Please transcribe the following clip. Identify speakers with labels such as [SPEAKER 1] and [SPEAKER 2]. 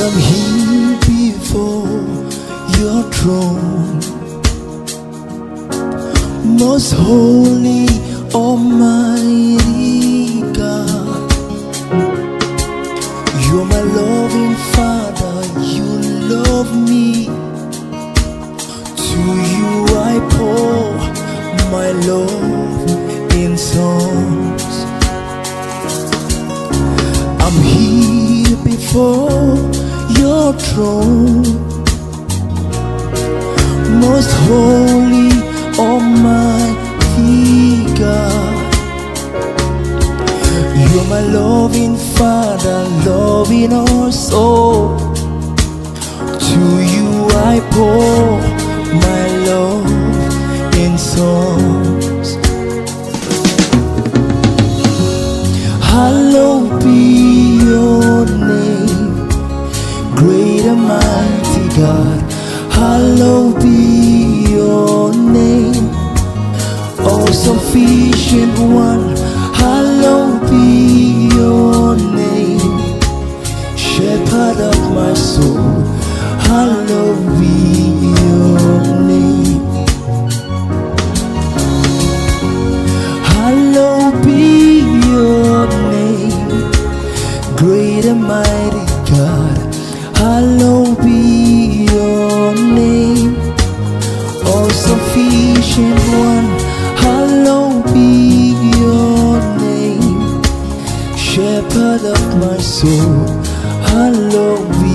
[SPEAKER 1] I'm here before your throne, most holy, almighty God. You're my loving Father, you love me. To you I pour my love in songs. I'm here before your throne, most holy, almighty God. You're my loving Father, loving our soul. To you I pour my love in songs. Hallowed be your name, great and mighty God. Hallowed be your name, all sufficient one. Hallowed be your name, shepherd of my soul. Hallowed be your name. Hallowed be your name, great and mighty God. Hallowed be your name, all sufficient one. Hallowed be your name, shepherd of my soul. Hallowed be